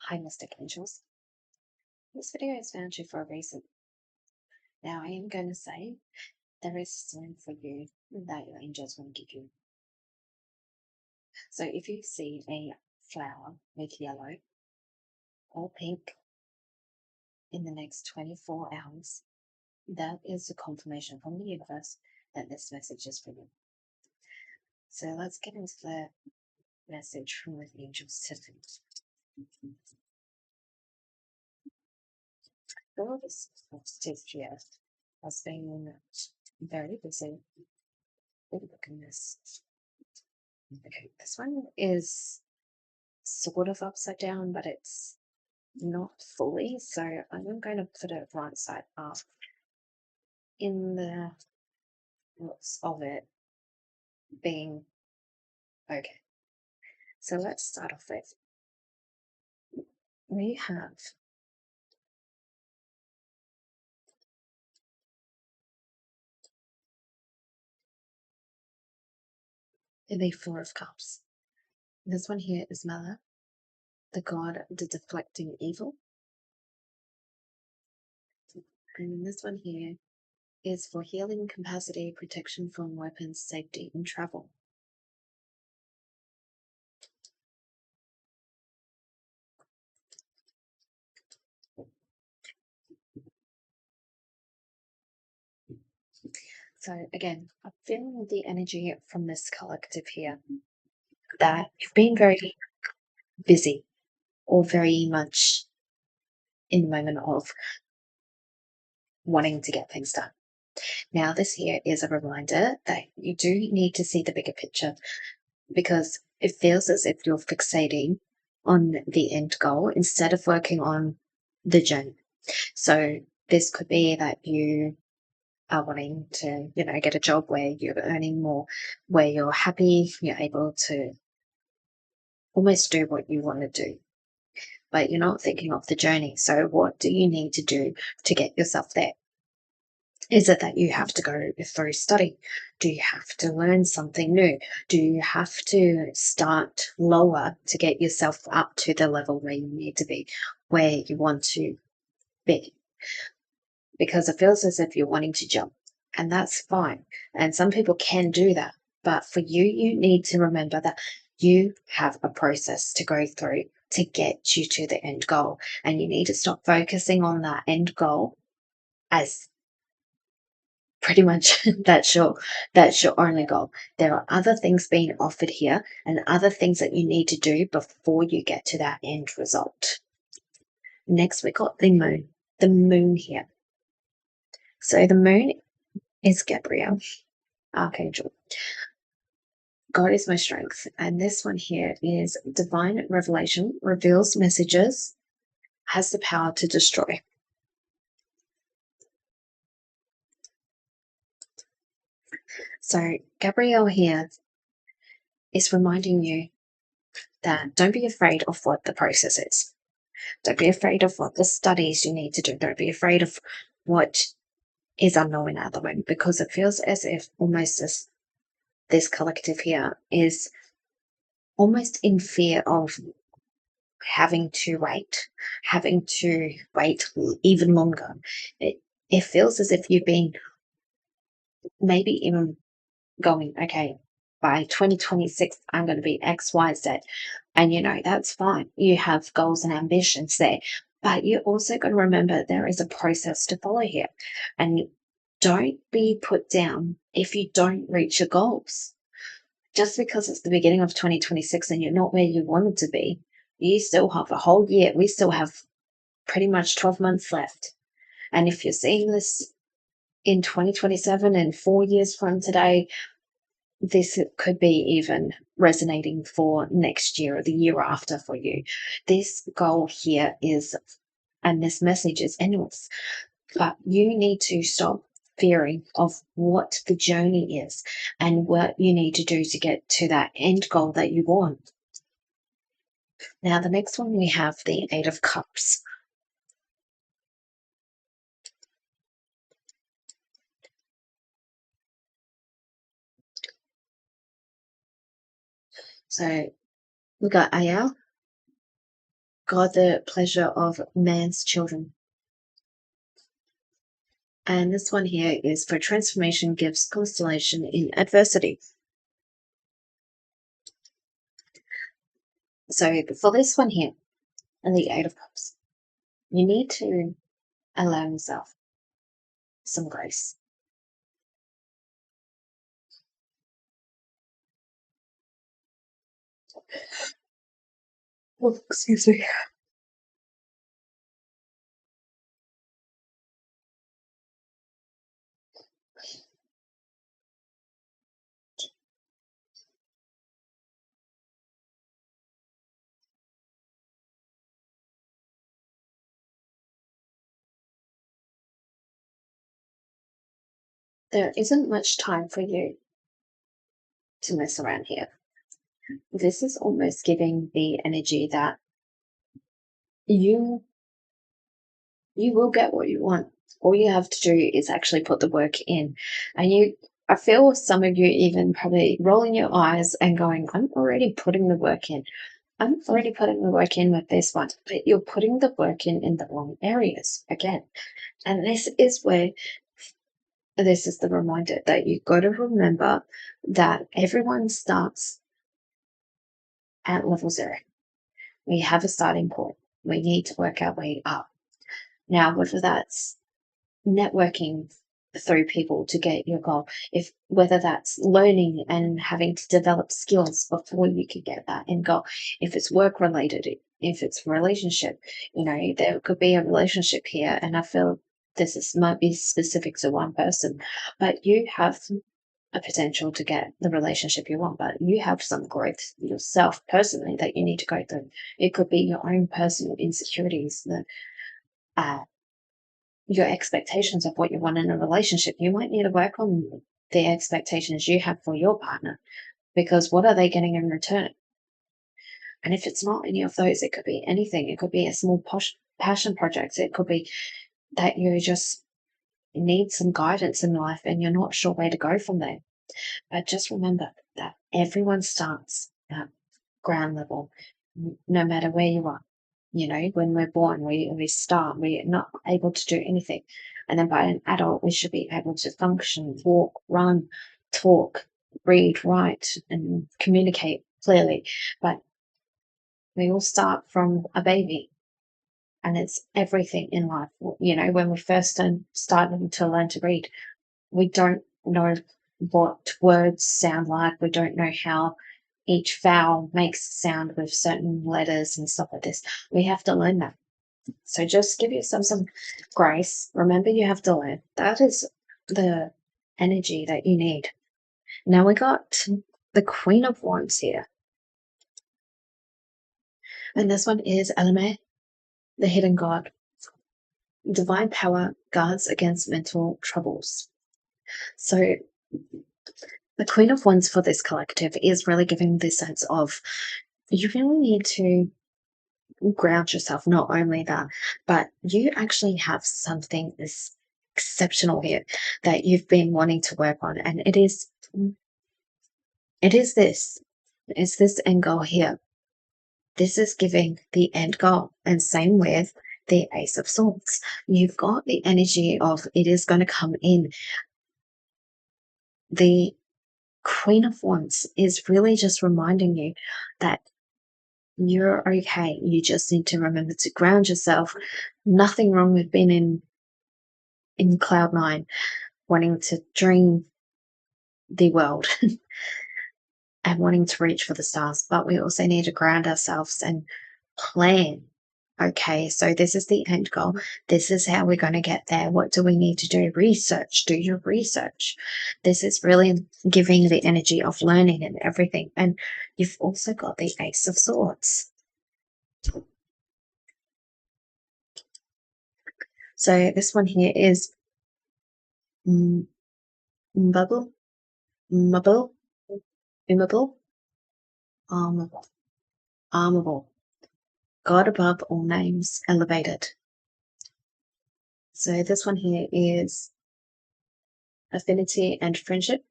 Hi, Mystic Angels. This video is found you for a reason. Now, I am going to say there is something for you that your angels want to give you. So, if you see a flower with yellow or pink in the next 24 hours, that is a confirmation from the universe that this message is for you. So, let's get into the message from the angels today. All this positive year has been very busy. Look at this. Okay, this one is sort of upside down, but it's not fully. So I'm going to put it right side up in the looks of it being okay. So let's start off with, we have the Four of Cups. This one here is Mother, the god, the deflecting evil. And this one here is for healing capacity, protection from weapons, safety, and travel. So again, I'm feeling the energy from this collective here that you've been very busy or very much in the moment of wanting to get things done. Now, this here is a reminder that you do need to see the bigger picture, because it feels as if you're fixating on the end goal instead of working on the journey. So this could be that you are wanting to, get a job where you're earning more, where you're happy, you're able to almost do what you want to do, but you're not thinking of the journey. So what do you need to do to get yourself there? Is it that you have to go through study? Do you have to learn something new? Do you have to start lower to get yourself up to the level where you need to be, where you want to be? Because it feels as if you're wanting to jump, and that's fine. And some people can do that. But for you, you need to remember that you have a process to go through to get you to the end goal. And you need to stop focusing on that end goal as pretty much that's your only goal. There are other things being offered here and other things that you need to do before you get to that end result. Next, we got the moon here. So the moon is Gabriel, archangel. God is my strength. And this one here is divine revelation, reveals messages, has the power to destroy. So Gabriel here is reminding you that don't be afraid of what the process is. Don't be afraid of what the studies you need to do. Don't be afraid of what is unknown at the moment, because it feels as if almost this collective here is almost in fear of having to wait even longer. It feels as if you've been maybe even going, okay, by 2026, I'm going to be X, Y, Z. And that's fine. You have goals and ambitions there. But you also got to remember there is a process to follow here. And don't be put down if you don't reach your goals. Just because it's the beginning of 2026 and you're not where you wanted to be, you still have a whole year. We still have pretty much 12 months left. And if you're seeing this in 2027 and 4 years from today, this could be even resonating for next year or the year after for you. This goal here is, and this message is endless, but you need to stop fearing of what the journey is and what you need to do to get to that end goal that you want. Now, the next one we have the Eight of Cups. So we got Ayel, God, the pleasure of man's children. And this one here is for transformation gives constellation in adversity. So for this one here, and the Eight of Cups, you need to allow yourself some grace. Oh, excuse me. There isn't much time for you to mess around here. This is almost giving the energy that you will get what you want. All you have to do is actually put the work in. And I feel some of you even probably rolling your eyes and going, I'm already putting the work in. I'm already putting the work in with this one, but you're putting the work in the wrong areas again. And this is the reminder that you've got to remember that everyone starts at level 0. We have a starting point. We need to work our way up. Now, whether that's networking through people to get your goal, whether that's learning and having to develop skills before you can get that end goal, if it's work related, if it's relationship, there could be a relationship here, and I feel might be specific to one person, but you have a potential to get the relationship you want, but you have some growth yourself personally that you need to go through. It could be your own personal insecurities, your expectations of what you want in a relationship. You might need to work on the expectations you have for your partner, because what are they getting in return? And if it's not any of those, it could be anything. It could be a small passion project. It could be that you just need some guidance in life and you're not sure where to go from there. But just remember that everyone starts at ground level, no matter where you are. When we're born, we start, we're not able to do anything. And then by an adult, we should be able to function, walk, run, talk, read, write, and communicate clearly. But we all start from a baby, and it's everything in life. When we first started to learn to read, we don't know what words sound like. We don't know how each vowel makes sound with certain letters and stuff like this. We have to learn that. So just give yourself some grace. Remember, you have to learn. That is the energy that you need. Now we got the Queen of Wands here. And this one is Eleme, the hidden god. Divine power guards against mental troubles. So the Queen of Wands for this collective is really giving this sense of you really need to ground yourself. Not only that, but you actually have something exceptional here that you've been wanting to work on, and it's this end goal here. This is giving the end goal, and same with the Ace of Swords. You've got the energy of it is going to come in. The Queen of Wands is really just reminding you that you're okay. You just need to remember to ground yourself. Nothing wrong with being in cloud 9, wanting to dream the world and wanting to reach for the stars. But we also need to ground ourselves and plan. Okay, so this is the end goal. This is how we're going to get there. What do we need to do? Research. Do your research. This is really giving the energy of learning and everything. And you've also got the Ace of Swords. So this one here is immovable, armable. God above all names, elevated. So this one here is affinity and friendship.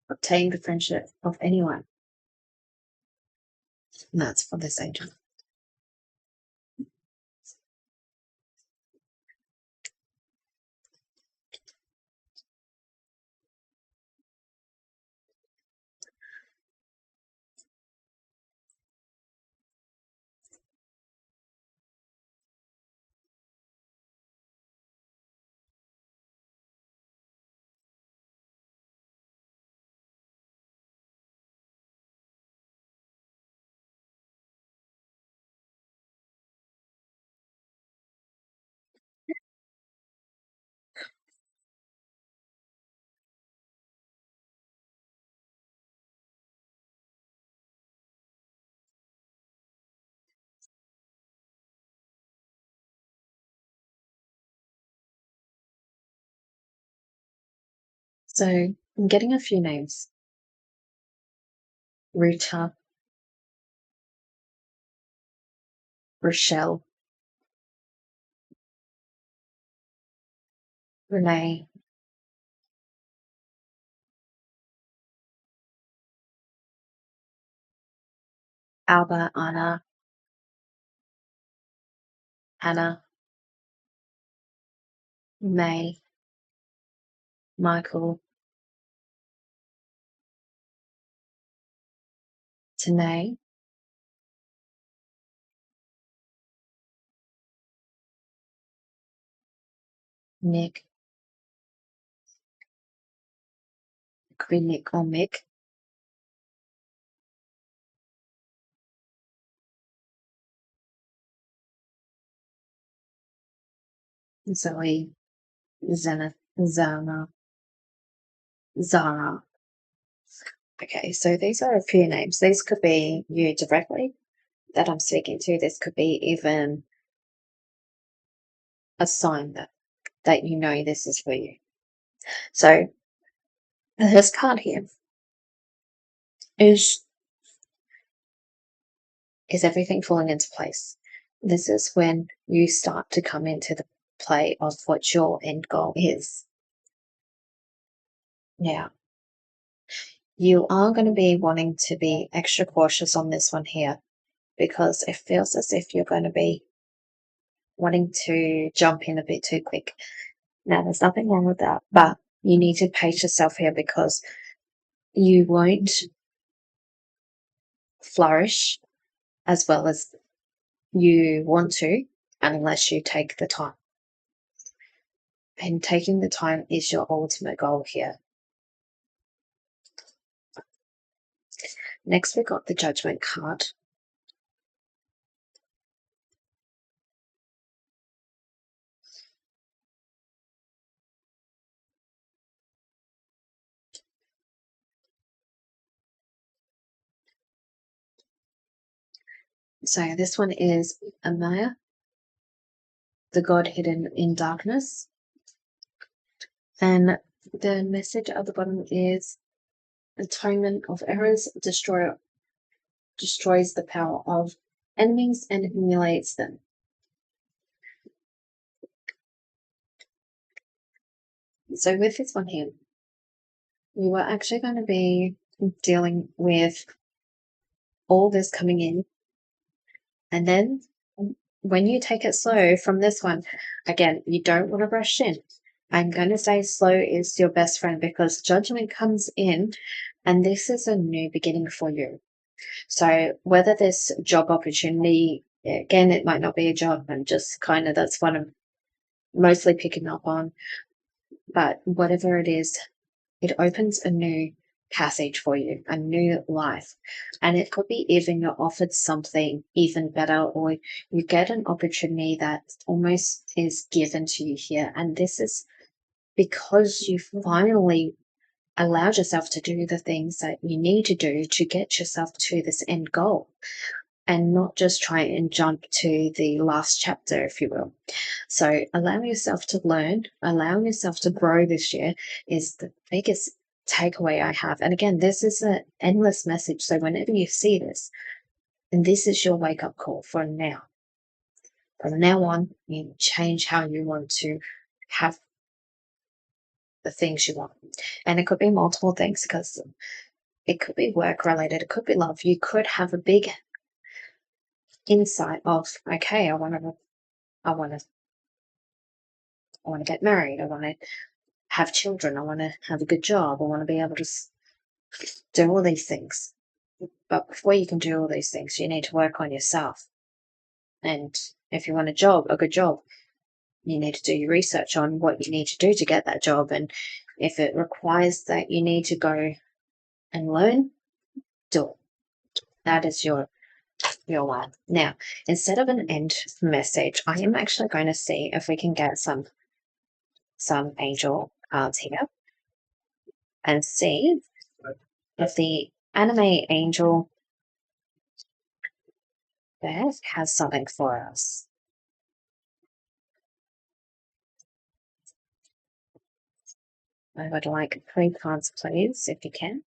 Obtain the friendship of anyone. And that's for this angel. So I'm getting a few names. Ruta, Rochelle, Renee, Alba, Anna, Hannah, May, Michael, Tanae, Nick, could be Nick or Mick, Zoe, Zenith, Zana, Zara. Okay, so these are a few names. These could be you directly that I'm speaking to. This could be even a sign that you know this is for you. So this card here is everything falling into place. This is when you start to come into the play of what your end goal is. Now, you are going to be wanting to be extra cautious on this one here because it feels as if you're going to be wanting to jump in a bit too quick. Now, there's nothing wrong with that, but you need to pace yourself here because you won't flourish as well as you want to unless you take the time. And taking the time is your ultimate goal here. Next, we got the Judgment card. So this one is Amaya, the God hidden in darkness. And the message at the bottom is atonement of errors destroys the power of enemies and humiliates them. So with this one here, you are actually going to be dealing with all this coming in. And then when you take it slow from this one, again, you don't want to rush in. I'm going to say slow is your best friend because judgment comes in and this is a new beginning for you. So whether this job opportunity, again, it might not be a job, and just kind of that's what I'm mostly picking up on. But whatever it is, it opens a new passage for you, a new life. And it could be even you're offered something even better, or you get an opportunity that almost is given to you here. And this is because you finally allowed yourself to do the things that you need to do to get yourself to this end goal and not just try and jump to the last chapter, if you will. So allow yourself to learn, allowing yourself to grow this year is the biggest takeaway I have. And again, this is an endless message. So whenever you see this, and this is your wake up call for now. From now on, you change how you want to have the things you want. And it could be multiple things because it could be work related, it could be love. You could have a big insight of, okay, I want to get married. I want to have children. I want to have a good job. I want to be able to do all these things. But before you can do all these things, you need to work on yourself. And if you want a good job, you need to do your research on what you need to do to get that job. And if it requires that you need to go and learn, do it. That is your one. Now, instead of an end message, I am actually going to see if we can get some angel cards here and see if the anime angel there has something for us. I would like 3 cards, please, if you can.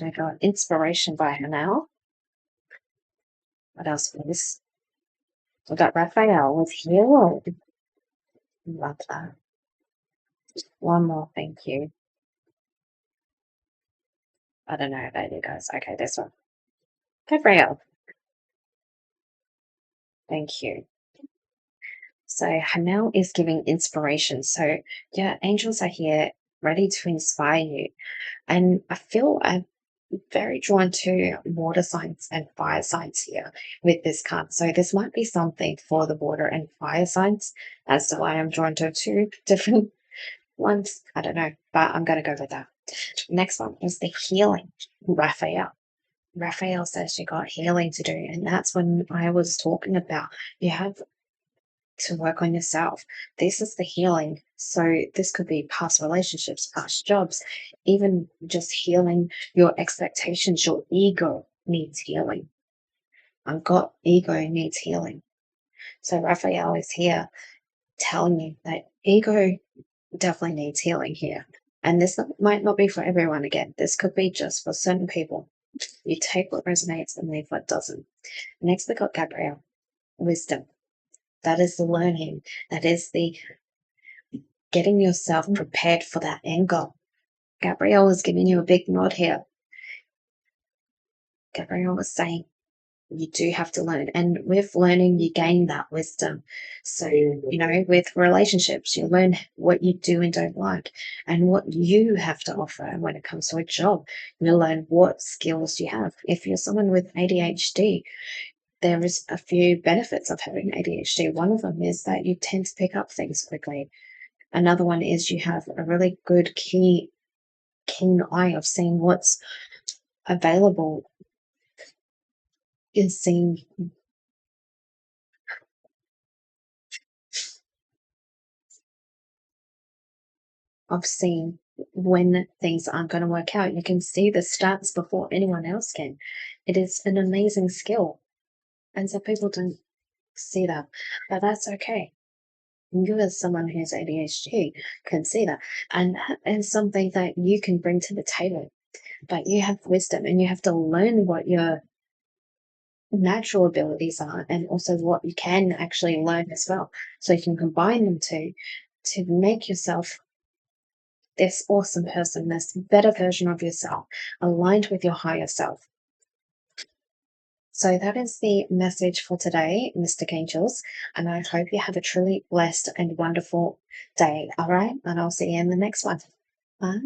I got inspiration by Hanel. What else, please? We got Raphael with Hero. Love that. One more, thank you. I don't know about you guys. Okay, this one. Gabrielle. Thank you. So Hanel is giving inspiration. So yeah, angels are here ready to inspire you. And I feel I'm very drawn to water signs and fire signs here with this card. So this might be something for the water and fire signs as to why I'm drawn to 2 different ones. I don't know, but I'm going to go with that. Next one is the healing, Raphael. Raphael says you got healing to do, and that's when I was talking about you have to work on yourself. This is the healing. So this could be past relationships, past jobs, even just healing your expectations. Your ego needs healing. I've got ego needs healing. So Raphael is here telling you that ego definitely needs healing here. And this might not be for everyone again. This could be just for certain people. You take what resonates and leave what doesn't. Next, we got Gabrielle, wisdom. That is the learning. That is the getting yourself prepared for that end goal. Gabrielle is giving you a big nod here. Gabrielle was saying you do have to learn. And with learning, you gain that wisdom. So, with relationships, you learn what you do and don't like and what you have to offer. And when it comes to a job, you learn what skills you have. If you're someone with ADHD, there is a few benefits of having ADHD. One of them is that you tend to pick up things quickly. Another one is you have a really good keen eye of seeing what's available, is seeing when things aren't going to work out. You can see the stats before anyone else can. It is an amazing skill. And so people don't see that. But that's okay. You as someone who's ADHD can see that. And it's something that you can bring to the table. But you have wisdom and you have to learn what your natural abilities are and also what you can actually learn as well. So you can combine them to make yourself this awesome person, this better version of yourself, aligned with your higher self. So that is the message for today, Mystic Angels, and I hope you have a truly blessed and wonderful day. All right, and I'll see you in the next one. Bye.